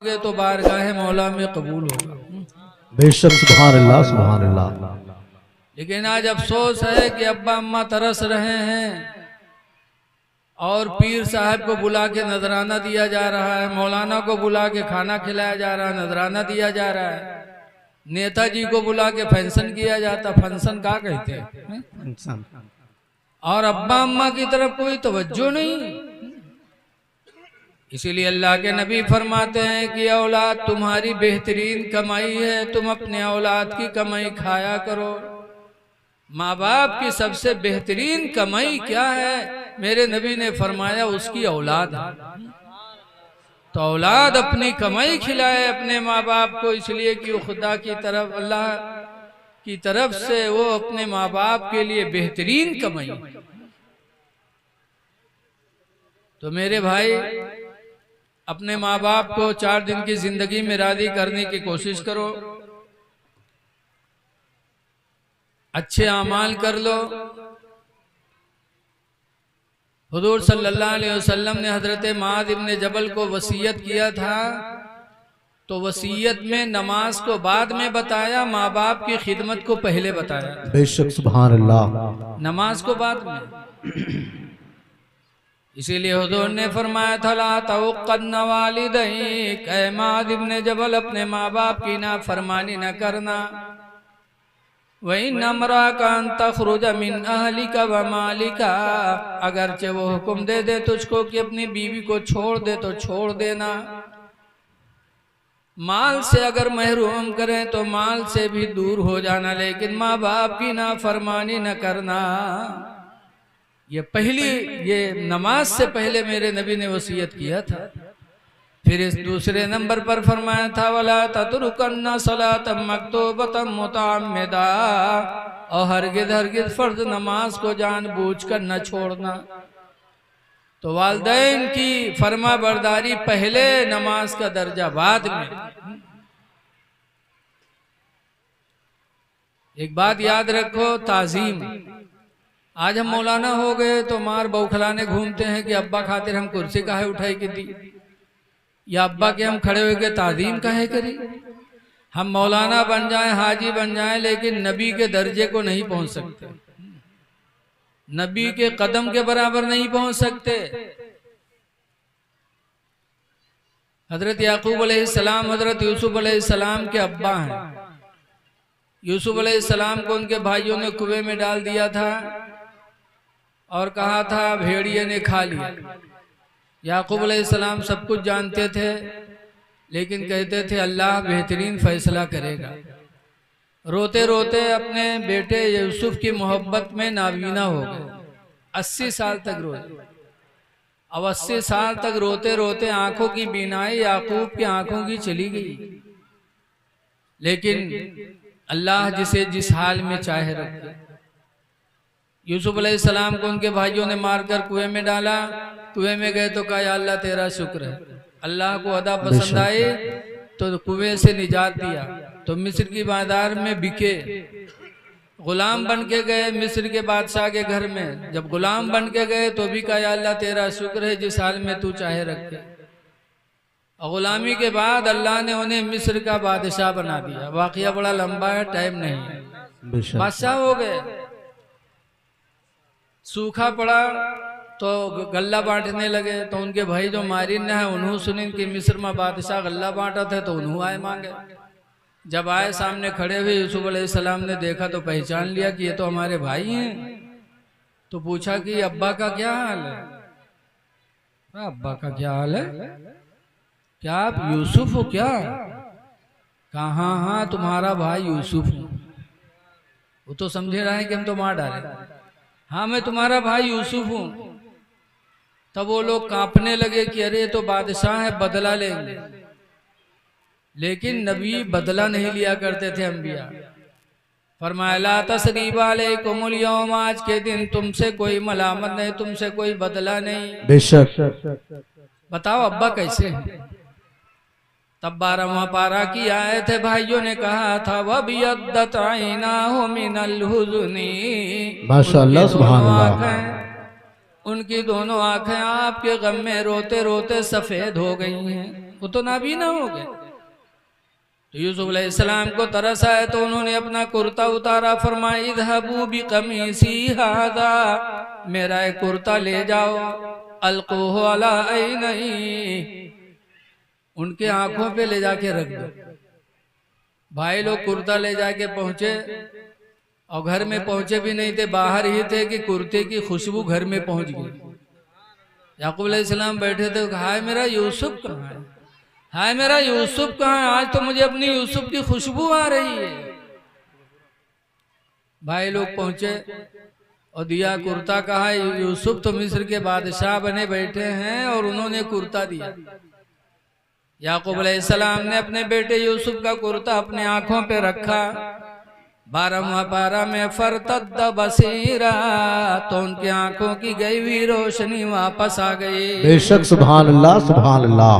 तो बारगाह मौला में कबूल होगा। बेशक सुभान अल्लाह सुभान अल्लाह। लेकिन आज अफसोस है कि अब्बा अम्मा तरस रहे हैं और पीर साहब को बुला के नजराना दिया जा रहा है, मौलाना को बुला के खाना खिलाया जा रहा है, नजराना दिया जा रहा है, नेताजी को बुला के फंक्शन किया जाता। फंक्शन क्या कहते हैं? और अब्बा अम्मा की तरफ कोई तवज्जो नहीं। इसीलिए अल्लाह के नबी फरमाते हैं कि औलाद तुम्हारी बेहतरीन कमाई है, तुम अपने औलाद की कमाई खाया करो। माँ बाप की सबसे बेहतरीन कमाई क्या है? मेरे नबी ने फरमाया उसकी औलाद है। तो औलाद अपनी कमाई खिलाए अपने माँ बाप को, इसलिए कि वो खुदा की तरफ, अल्लाह की तरफ से वो अपने माँ बाप के लिए बेहतरीन कमाई। तो मेरे भाई, अपने माँ बाप को 4 दिन की जिंदगी में राजी करने की कोशिश करो, अच्छे अमाल कर लो। हुजूर सल्लल्लाहु अलैहि वसल्लम ने हजरत मुआज़ इब्न जबल को वसीयत किया था, तो वसीयत में नमाज को बाद में बताया, माँ बाप की खिदमत को पहले बताया। बेशक सुभान अल्लाह। नमाज को बाद में। इसीलिए हुजूर ने फरमाया था ला तवक्कन वालिदैक, ऐ मुआज़ इब्न जबल अपने माँ बाप की नाफरमानी न करना। वही नमरा का तखरुज मिन अहलिका व मालिका, अगरचे वो हुक्म दे दे तुझको कि अपनी बीवी को छोड़ दे तो छोड़ देना। माल से अगर महरूम करें तो माल से भी दूर हो जाना, लेकिन माँ बाप की नाफरमानी न करना। ये नमाज से पहले मेरे नबी ने वसीयत किया था। फिर इस दूसरे नंबर पर फरमाया था वला ततरुकन्ना सलातम मक्तूबतम मुतअम्मिदा, और हरगिज़ हरगिज़ फर्ज नमाज को जानबूझकर न छोड़ना। तो वालिदैन की फरमा बरदारी पहले, नमाज का दर्जा बाद में। एक बात याद रखो, ताजीम। आज हम मौलाना हो गए तो मार बौखलाने घूमते हैं कि अब्बा खातिर हम कुर्सी काहे उठाई की दी, या अब्बा के हम खड़े होकर ताजीम काहे करी। हम मौलाना बन जाएं, हाजी बन जाएं, लेकिन नबी के दर्जे को नहीं पहुंच सकते, नबी के कदम के बराबर नहीं पहुंच सकते। हजरत याकूब अलैहिस्सलाम हजरत यूसुफ अलैहिस्सलाम के अब्बा हैं। यूसुफ अलैहिस्सलाम को उनके भाइयों ने कुएं में डाल दिया था और कहा था भेड़िए ने खा लिया। याकूब अलैहिस्सलाम सब कुछ जानते थे, लेकिन कहते थे अल्लाह बेहतरीन फैसला करेगा। रोते रोते अपने बेटे यूसुफ की मोहब्बत में नाबीना हो गए। 80 साल तक रोए। अब 80 साल तक रोते रोते आंखों की बीनाई याकूब की आंखों की चली गई। लेकिन अल्लाह जिसे जिस हाल में चाहे रखे। यूसुफ अलैहिस्सलाम को उनके भाइयों ने मारकर कुएं में डाला। कुएं में गए तो कहा अल्लाह तेरा शुक्र है। अल्लाह को अदा पसंद आई तो कुएं से निजात दिया। तो मिस्र की बाजार में बिके, गुलाम बन के गए मिस्र के बादशाह के घर में। जब गुलाम बन के गए तो भी कहा अल्लाह तेरा शुक्र है जिस हाल में तू चाहे रखे। और गुलामी के बाद अल्लाह ने उन्हें मिस्र का बादशाह बना दिया। वाकया बड़ा लंबा है, टाइम नहीं है। बादशाह हो गए। सूखा पड़ा तो गल्ला बांटने लगे। तो उनके भाई जो मारिन है उन्होंने सुनी कि मिस्र में बादशाह गल्ला बांटा थे, तो उन्होंने आए मांगे। जब आए सामने खड़े हुए यूसुफ अलैहिस्सलाम ने देखा तो पहचान लिया कि ये तो हमारे भाई हैं। तो पूछा कि अब्बा का क्या हाल है? अब्बा का क्या हाल है? क्या आप यूसुफ हो क्या? कहा हाँ हाँ तुम्हारा भाई यूसुफ हूँ। वो तो समझे रहे हैं कि हम तो मार डाले। हाँ मैं तुम्हारा भाई यूसुफ हूँ। तब वो लोग कांपने लगे कि अरे तो बादशाह है, बदला लेंगे। लेकिन नबी बदला नहीं लिया करते थे अंबिया। फरमाया ला तसरीबा अलैकुमुल यौम, आज के दिन तुमसे कोई मलामत नहीं, तुमसे कोई बदला नहीं। बेशक। बताओ अब्बा कैसे हैं? तब 12वां पारा की आयत है। भाइयों ने कहा था वबियद्दत ऐनाहु मिनल हुज़्नी, माशाअल्लाह सुभान अल्लाह। उनकी दोनों आंखें आपके गम में रोते रोते सफेद हो गई हैं। वो तो नाबीना हो गए। तो यूसुफ अलैहिस्सलाम को तरस आया तो उन्होंने अपना कुर्ता उतारा, फरमाया इज़हबू बिक़मीसी हाज़ा, मेरा एक कुर्ता ले जाओ, अलक़ूहु अला ऐनई, उनके आंखों पे ले जाके रख दो। भाई लोग कुर्ता ले जाके पहुंचे और घर में पहुंचे भी नहीं थे, बाहर ही थे कि कुर्ते की खुशबू घर में पहुंच गई। याकूब अलैहिस्सलाम बैठे थे, हाय मेरा यूसुफ कहाँ है, हाय मेरा यूसुफ कहाँ है, आज तो मुझे अपनी यूसुफ की खुशबू आ रही है। भाई लोग पहुंचे और दिया कुर्ता, कहा यूसुफ तो मिस्र के बादशाह बने बैठे हैं और उन्होंने कुर्ता दिया। याकूब अलैहिस्सलाम ने अपने बेटे यूसुफ का कुर्ता अपने आंखों पे रखा। 12वां पारा में फरतद बसीरा, तो उनकी आंखों की गई हुई रोशनी वापस आ गई। बेशक सुभान अल्लाह सुभान अल्लाह।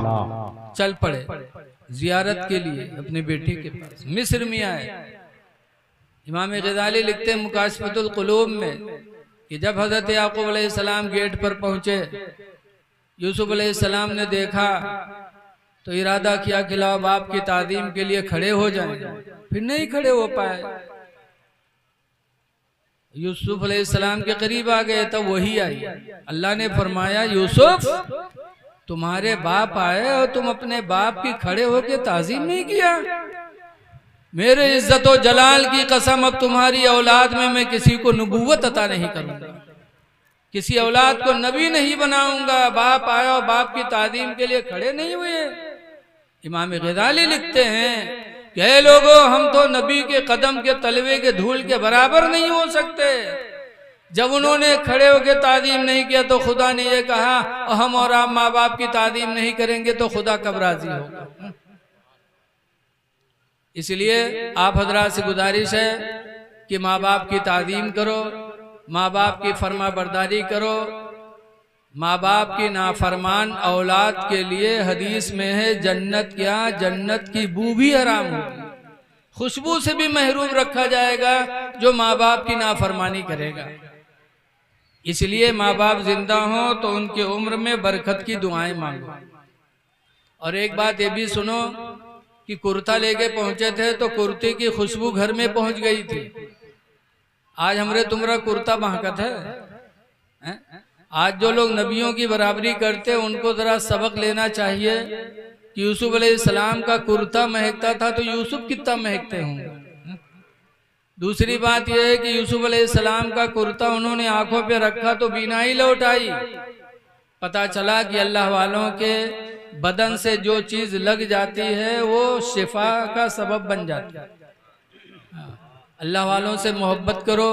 चल पड़े जियारत के लिए अपने बेटे के पास, मिस्र में आए। इमाम गज़ाली लिखते हैं मुकाशफतुल कुलूब में कि जब हजरत याकूब अलैहिस्सलाम गेट पर पहुंचे, यूसुफ अलैहिस्सलाम ने देखा तो इरादा किया कि लाओ बाप की तादीम के लिए खड़े हो जाएं, फिर नहीं खड़े हो पाए। यूसुफ अलैहिस्सलाम के करीब आ गए, तब वही आई। अल्लाह ने फरमाया यूसुफ तुम्हारे बाप आए और तुम अपने बाप की खड़े होके ताजीम नहीं किया। मेरे इज्जत और जलाल की कसम, अब तुम्हारी औलाद में मैं किसी को नबूवत अता नहीं करूंगा, किसी औलाद को नबी नहीं बनाऊंगा। बाप आया और बाप की तादीम के लिए खड़े नहीं हुए। इमाम गज़ाली लिखते हैं कि लोगों, हम तो नबी के कदम के तलवे के धूल के बराबर नहीं हो सकते। जब उन्होंने खड़े होकर तादीम नहीं किया तो खुदा ने ये कहा, हम और आप माँ बाप की तादीम नहीं करेंगे तो खुदा कब राजी होगा। इसलिए आप हजरात से गुजारिश है कि माँ बाप की तादीम करो, माँ बाप की फरमा बरदारी करो। माँ बाप की नाफरमान औलाद के लिए हदीस में है जन्नत क्या, जन्नत की बू भी हराम होगी, खुशबू से भी महरूम रखा जाएगा जो माँ बाप की नाफरमानी करेगा। इसलिए माँ बाप जिंदा हो तो उनकी उम्र में बरकत की दुआएं मांगो। और एक बात ये भी सुनो कि कुर्ता लेके पहुंचे थे तो कुर्ते की खुशबू घर में पहुंच गई थी। आज हमरे तुम्हारा कुर्ता महकत है। आज जो लोग नबियों की बराबरी करते हैं उनको जरा सबक लेना चाहिए कि यूसुफ अलैहिस्सलाम का कुर्ता महकता था तो यूसुफ कितना महकते होंगे। दूसरी बात यह है कि यूसुफ अलैहिस्सलाम का कुर्ता उन्होंने आंखों पे रखा तो बीनाई लौट आई। पता चला कि अल्लाह वालों के बदन से जो चीज लग जाती है वो शिफा का सबब बन जाती है। अल्लाह वालों से मोहब्बत करो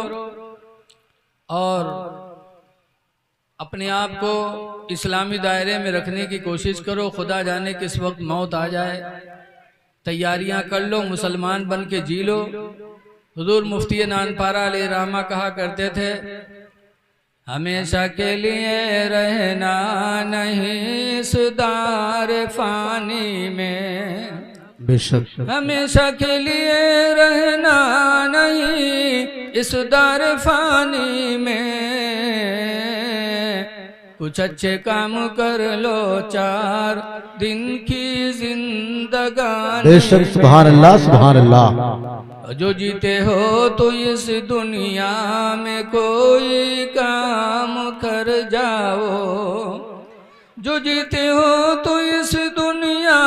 और अपने आप को इस्लामी दायरे में रखने की कोशिश करो। खुदा जाने किस वक्त मौत आ जाए, तैयारियां कर लो, मुसलमान बन के जी लो। हुजूर मुफ्ती नानपारा अलैहि रहमा कहा करते थे, हमेशा के लिए रहना नहीं इस दार फानी में, बेशक हमेशा के लिए रहना नहीं इस दार फानी में। कुछ अच्छे काम कर लो 4 दिन की जिंदगानी। बेशक सुभान अल्लाह सुभान अल्लाह। जो जीते हो तो इस दुनिया में कोई काम कर जाओ, जो जीते हो तो इस दुनिया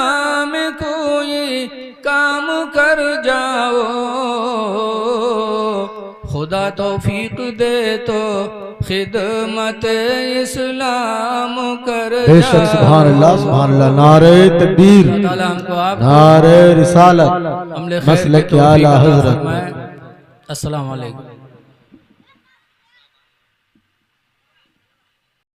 में कोई काम कर जाओ। खुदा तौफीक दे तो खिदमत इस्लाम कर जाओ। बेशक सुभान अल्लाह। नारे तकबीर, नारे रिसालत, मसलक आला हजरत। अस्सलाम वालेकुम।